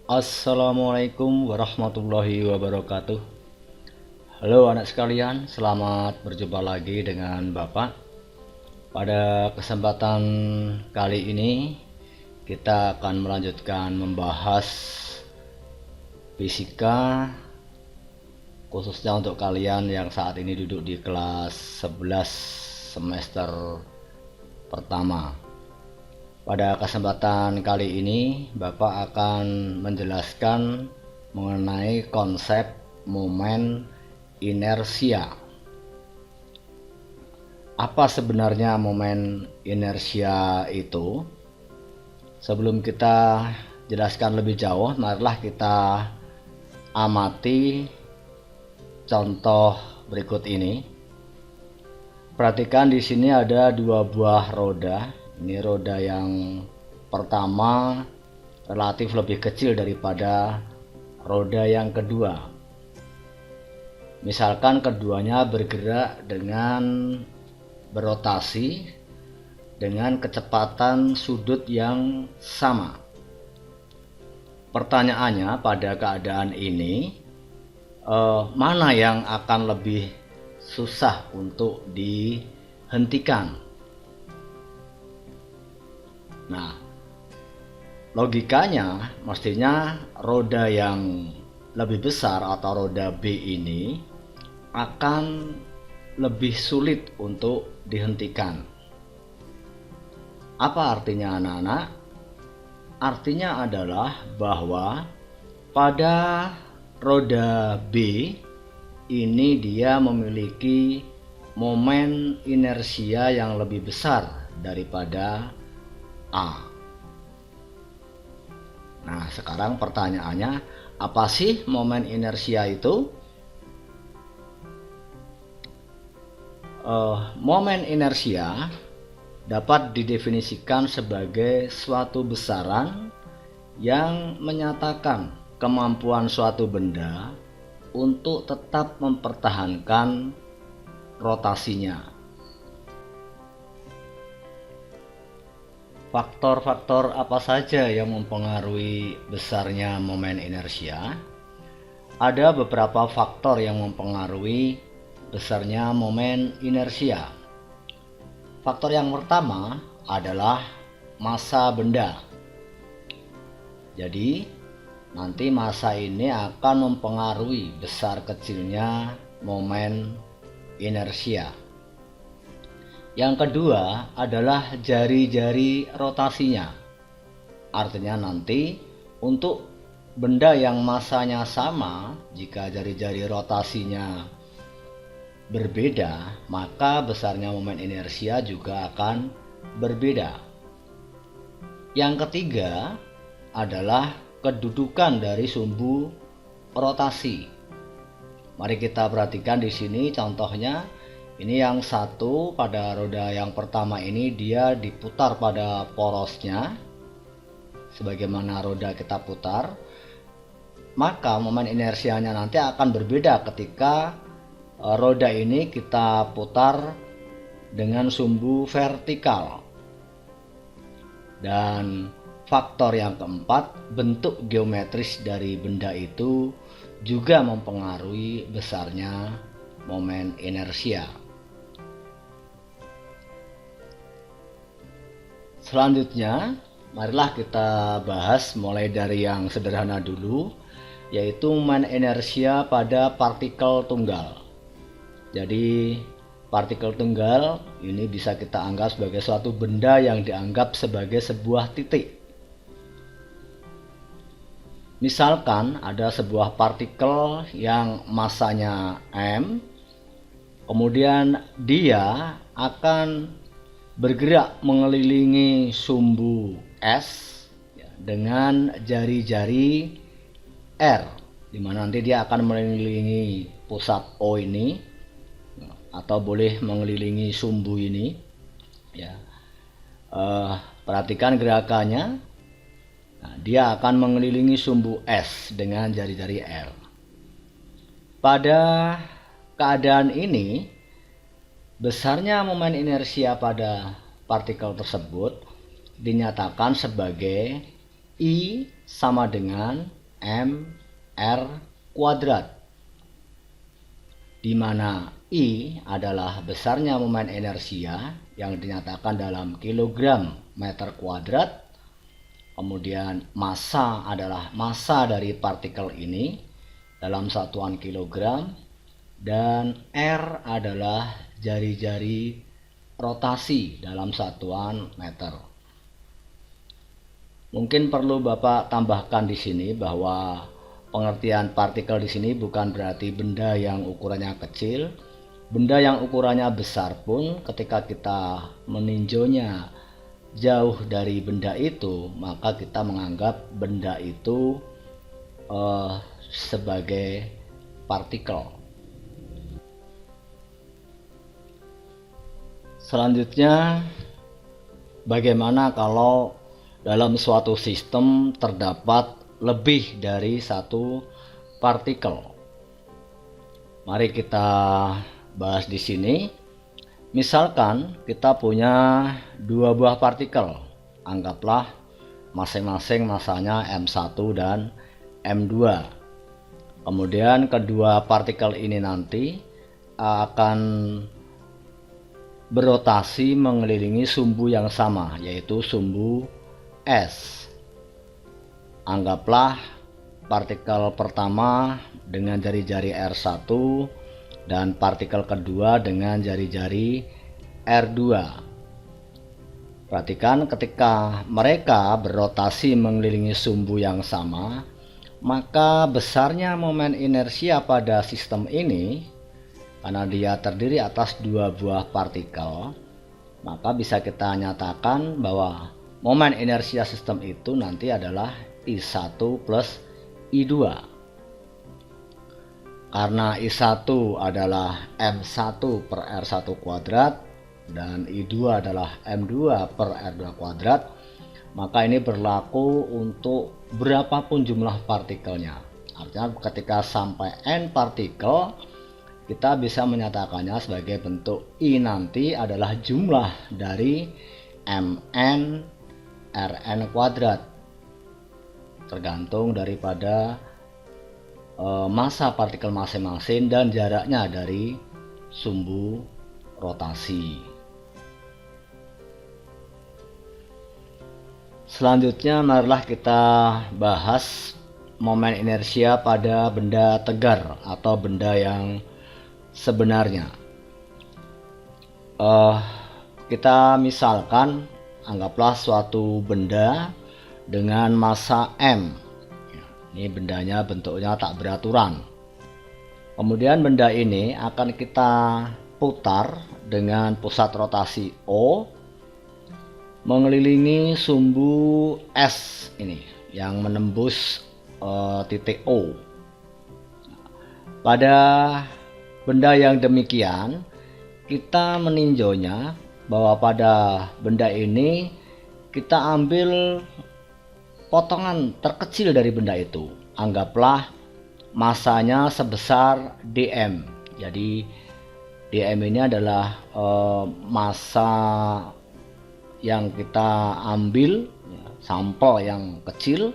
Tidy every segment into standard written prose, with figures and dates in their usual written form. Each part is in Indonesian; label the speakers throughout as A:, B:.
A: Assalamualaikum warahmatullahi wabarakatuh. Halo anak sekalian, selamat berjumpa lagi dengan Bapak. Pada kesempatan kali ini kita akan melanjutkan membahas fisika, khususnya untuk kalian yang saat ini duduk di kelas 11 semester pertama. Pada kesempatan kali ini Bapak akan menjelaskan mengenai konsep momen inersia. Apa sebenarnya momen inersia itu? Sebelum kita jelaskan lebih jauh, marilah kita amati contoh berikut ini. Perhatikan di sini ada dua buah roda. Ini roda yang pertama relatif lebih kecil daripada roda yang kedua. Misalkan keduanya bergerak dengan berotasi dengan kecepatan sudut yang sama. Pertanyaannya pada keadaan ini, mana yang akan lebih susah untuk dihentikan? Nah, logikanya mestinya roda yang lebih besar atau roda B ini akan lebih sulit untuk dihentikan. Apa artinya anak-anak? Artinya adalah bahwa pada roda B ini dia memiliki momen inersia yang lebih besar daripada A. Nah, sekarang pertanyaannya, apa sih momen inersia itu? Momen inersia dapat didefinisikan sebagai suatu besaran yang menyatakan kemampuan suatu benda untuk tetap mempertahankan rotasinya. Faktor-faktor apa saja yang mempengaruhi besarnya momen inersia? Ada beberapa faktor yang mempengaruhi besarnya momen inersia. Faktor yang pertama adalah massa benda. Jadi, nanti massa ini akan mempengaruhi besar kecilnya momen inersia. Yang kedua adalah jari-jari rotasinya. Artinya nanti untuk benda yang massanya sama, jika jari-jari rotasinya berbeda, maka besarnya momen inersia juga akan berbeda. Yang ketiga adalah kedudukan dari sumbu rotasi. Mari kita perhatikan di sini contohnya. Ini yang satu, pada roda yang pertama ini dia diputar pada porosnya sebagaimana roda kita putar, maka momen inersianya nanti akan berbeda ketika roda ini kita putar dengan sumbu vertikal. Dan faktor yang keempat, bentuk geometris dari benda itu juga mempengaruhi besarnya momen inersia. Selanjutnya, marilah kita bahas mulai dari yang sederhana dulu, yaitu momen inersia pada partikel tunggal. Jadi, partikel tunggal ini bisa kita anggap sebagai suatu benda yang dianggap sebagai sebuah titik. Misalkan ada sebuah partikel yang massanya M, kemudian dia akan bergerak mengelilingi sumbu S dengan jari-jari R, di mana nanti dia akan mengelilingi pusat O ini, atau boleh mengelilingi sumbu ini. Ya, perhatikan gerakannya. Nah, dia akan mengelilingi sumbu S dengan jari-jari R. Pada keadaan ini, besarnya momen inersia pada partikel tersebut dinyatakan sebagai I sama dengan mr kuadrat, di mana I adalah besarnya momen inersia yang dinyatakan dalam kilogram meter kuadrat. Kemudian massa adalah massa dari partikel ini dalam satuan kilogram, dan R adalah jari-jari rotasi dalam satuan meter. Mungkin perlu Bapak tambahkan di sini bahwa pengertian partikel di sini bukan berarti benda yang ukurannya kecil. Benda yang ukurannya besar pun ketika kita meninjaunya jauh dari benda itu, maka kita menganggap benda itu sebagai partikel. Selanjutnya, bagaimana kalau dalam suatu sistem terdapat lebih dari satu partikel? Mari kita bahas di sini. Misalkan kita punya dua buah partikel, anggaplah masing-masing masanya M1 dan M2. Kemudian kedua partikel ini nanti akan berotasi mengelilingi sumbu yang sama, yaitu sumbu S. Anggaplah partikel pertama dengan jari-jari R1 dan partikel kedua dengan jari-jari R2. Perhatikan, ketika mereka berotasi mengelilingi sumbu yang sama, maka besarnya momen inersia pada sistem ini, karena dia terdiri atas dua buah partikel, maka bisa kita nyatakan bahwa momen inersia sistem itu nanti adalah I1 plus I2. Karena I1 adalah M1 per R1 kuadrat dan I2 adalah M2 per R2 kuadrat, maka ini berlaku untuk berapapun jumlah partikelnya. Artinya ketika sampai N partikel, kita bisa menyatakannya sebagai bentuk I nanti adalah jumlah dari Mn Rn kuadrat, tergantung daripada massa partikel masing-masing dan jaraknya dari sumbu rotasi. Selanjutnya, marilah kita bahas momen inersia pada benda tegar atau benda yang sebenarnya. Kita misalkan, anggaplah suatu benda dengan massa M. Ini bendanya bentuknya tak beraturan. Kemudian benda ini akan kita putar dengan pusat rotasi O mengelilingi sumbu S ini yang menembus titik O. Pada benda yang demikian, kita meninjaunya bahwa pada benda ini kita ambil potongan terkecil dari benda itu. Anggaplah masanya sebesar dm. Jadi dm ini adalah massa yang kita ambil, sampel yang kecil,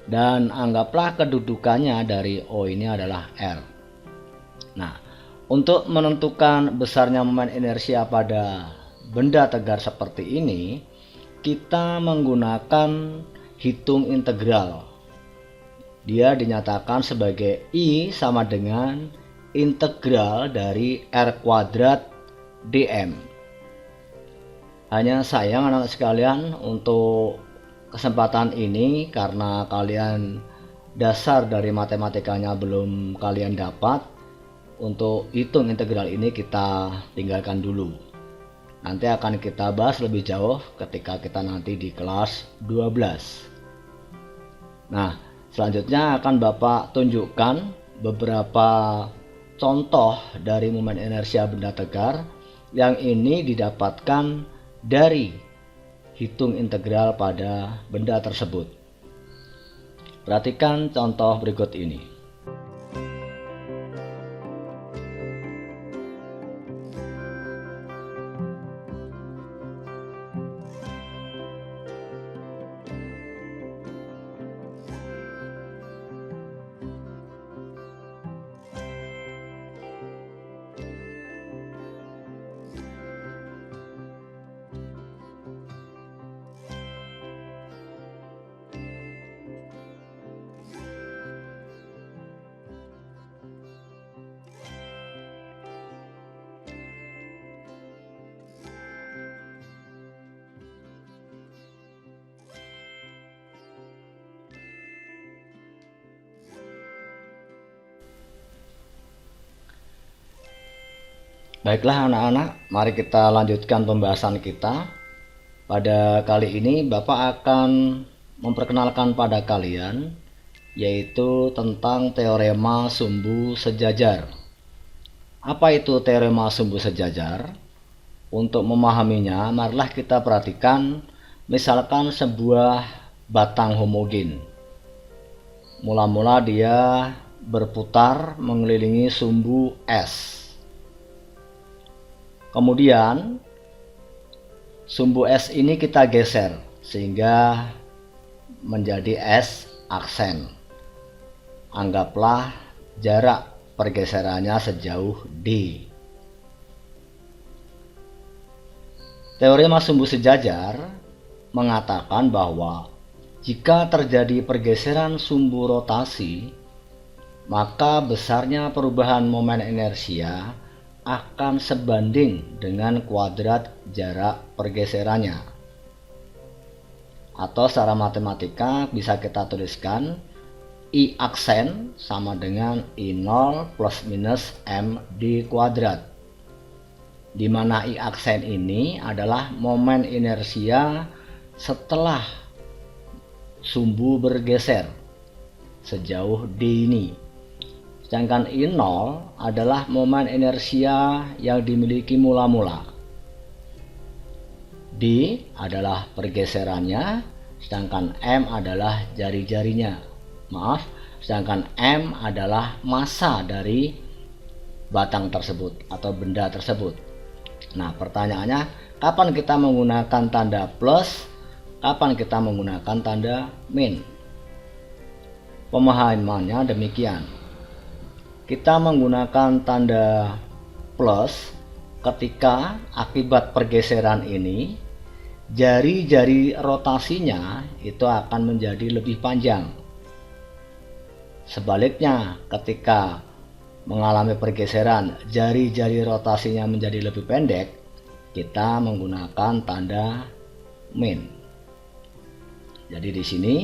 A: dan anggaplah kedudukannya dari O ini adalah R. Nah, untuk menentukan besarnya momen inersia pada benda tegar seperti ini, kita menggunakan hitung integral. Dia dinyatakan sebagai I sama dengan integral dari R kuadrat dm. Hanya sayang anak sekalian, untuk kesempatan ini karena kalian dasar dari matematikanya belum kalian dapat, untuk hitung integral ini kita tinggalkan dulu. Nanti akan kita bahas lebih jauh ketika kita nanti di kelas 12. Nah, selanjutnya akan Bapak tunjukkan beberapa contoh dari momen inersia benda tegar yang ini didapatkan dari hitung integral pada benda tersebut. Perhatikan contoh berikut ini. Baiklah anak-anak, mari kita lanjutkan pembahasan kita. Pada kali ini Bapak akan memperkenalkan pada kalian yaitu tentang teorema sumbu sejajar. Apa itu teorema sumbu sejajar? Untuk memahaminya, marilah kita perhatikan misalkan sebuah batang homogen. Mula-mula dia berputar mengelilingi sumbu S. Kemudian sumbu S ini kita geser sehingga menjadi S aksen. Anggaplah jarak pergeserannya sejauh D. Teorema sumbu sejajar mengatakan bahwa jika terjadi pergeseran sumbu rotasi, maka besarnya perubahan momen inersia akan sebanding dengan kuadrat jarak pergeserannya. Atau secara matematika bisa kita tuliskan I aksen sama dengan I0 plus minus MD kuadrat, di mana I aksen ini adalah momen inersia setelah sumbu bergeser sejauh D ini. Sedangkan I0 adalah momen inersia yang dimiliki mula-mula. D adalah pergeserannya, sedangkan M adalah jari-jarinya. Sedangkan M adalah massa dari batang tersebut atau benda tersebut. Nah, pertanyaannya, kapan kita menggunakan tanda plus, kapan kita menggunakan tanda min? Pemahamannya demikian. Kita menggunakan tanda plus ketika akibat pergeseran ini jari-jari rotasinya itu akan menjadi lebih panjang. Sebaliknya, ketika mengalami pergeseran jari-jari rotasinya menjadi lebih pendek, kita menggunakan tanda min. Jadi di sini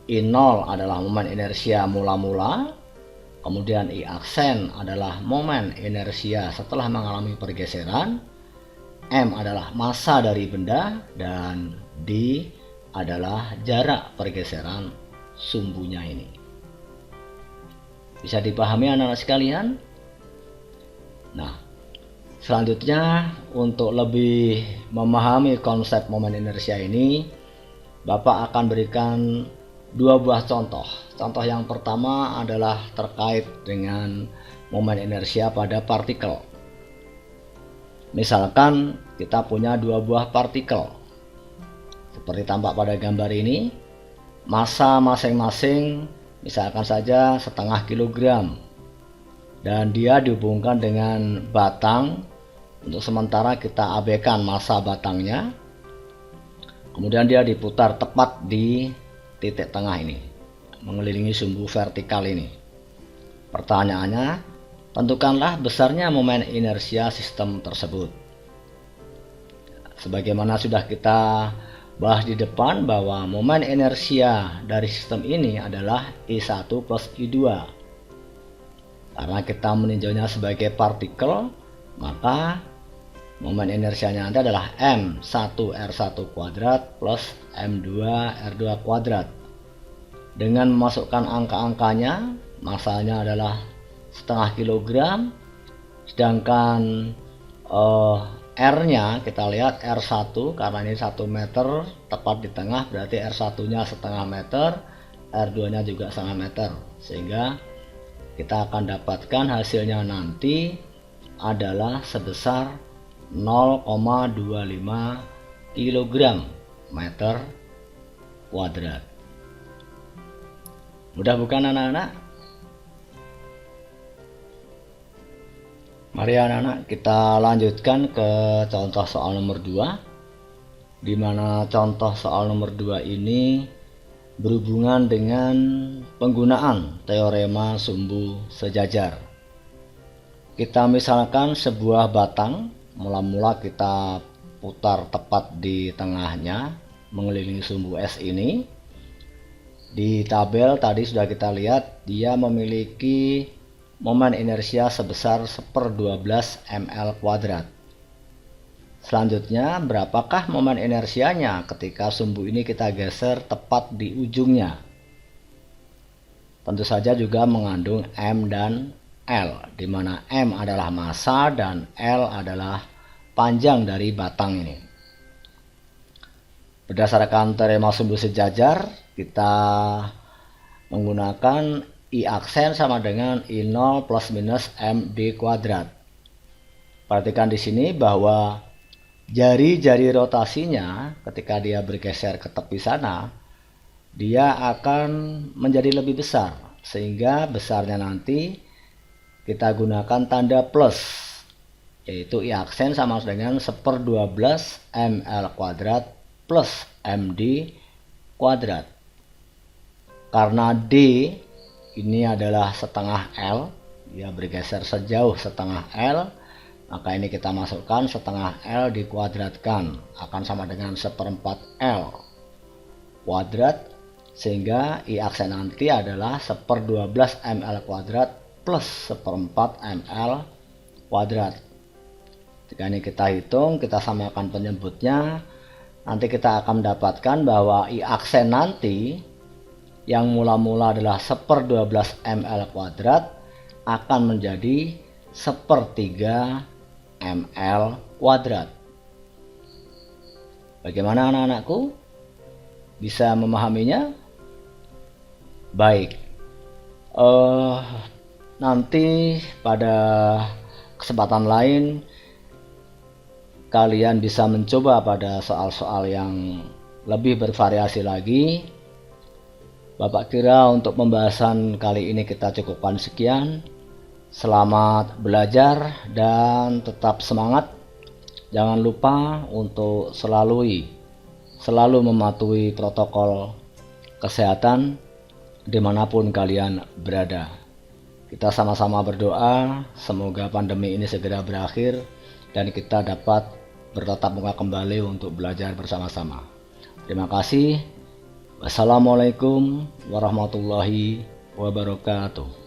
A: I0 adalah momen inersia mula-mula. Kemudian I aksen adalah momen inersia setelah mengalami pergeseran, M adalah massa dari benda, dan D adalah jarak pergeseran sumbunya ini. Bisa dipahami anak-anak sekalian? Nah, selanjutnya untuk lebih memahami konsep momen inersia ini, Bapak akan berikan dua buah contoh. Contoh yang pertama adalah terkait dengan momen inersia pada partikel. Misalkan kita punya dua buah partikel. Seperti tampak pada gambar ini, massa masing-masing misalkan saja 0,5 kilogram. Dan dia dihubungkan dengan batang. Untuk sementara kita abaikan massa batangnya. Kemudian dia diputar tepat di titik tengah ini, mengelilingi sumbu vertikal ini. Pertanyaannya, tentukanlah besarnya momen inersia sistem tersebut. Sebagaimana sudah kita bahas di depan bahwa momen inersia dari sistem ini adalah I1 plus I2. Karena kita meninjaunya sebagai partikel, maka momen inersianya adalah M1R1 kuadrat plus M2R2 kuadrat. Dengan memasukkan angka-angkanya, massanya adalah 0,5 kilogram, sedangkan R-nya kita lihat R1 karena ini 1 meter tepat di tengah, berarti R1-nya 0,5 meter, R2-nya juga 0,5 meter, sehingga kita akan dapatkan hasilnya nanti adalah sebesar 0,25 kilogram meter kuadrat. Mudah bukan anak-anak? Mari anak-anak kita lanjutkan ke contoh soal nomor 2, di mana contoh soal nomor 2 ini berhubungan dengan penggunaan teorema sumbu sejajar. Kita misalkan sebuah batang, mula-mula kita putar tepat di tengahnya mengelilingi sumbu S ini. Di tabel tadi sudah kita lihat dia memiliki momen inersia sebesar 1/12 ml kuadrat. Selanjutnya, berapakah momen inersianya ketika sumbu ini kita geser tepat di ujungnya? Tentu saja juga mengandung M dan L, di mana M adalah massa dan L adalah panjang dari batang ini. Berdasarkan teorema sumbu sejajar, kita menggunakan I aksen sama dengan I0 plus minus MD kuadrat. Perhatikan di sini bahwa jari-jari rotasinya ketika dia bergeser ke tepi sana, dia akan menjadi lebih besar, sehingga besarnya nanti kita gunakan tanda plus, yaitu I aksen sama dengan 1/12 ml kuadrat plus MD kuadrat. Karena D ini adalah setengah L, dia bergeser sejauh setengah L, maka ini kita masukkan setengah L dikuadratkan akan sama dengan 1/4 L kuadrat, sehingga I aksen nanti adalah 1/12 ml kuadrat plus 1/4 ml kuadrat. Jika ini kita hitung, kita samakan penyebutnya, nanti kita akan mendapatkan bahwa I aksen nanti yang mula-mula adalah 1/12 ml kuadrat akan menjadi 1/3 ml kuadrat. Bagaimana anak-anakku? Bisa memahaminya? Baik. Nanti pada kesempatan lain kalian bisa mencoba pada soal-soal yang lebih bervariasi lagi. Bapak kira untuk pembahasan kali ini kita cukupkan sekian. Selamat belajar dan tetap semangat. Jangan lupa untuk selalu mematuhi protokol kesehatan dimanapun kalian berada. Kita sama-sama berdoa semoga pandemi ini segera berakhir dan kita dapat bertatap muka kembali untuk belajar bersama-sama. Terima kasih. Wassalamualaikum warahmatullahi wabarakatuh.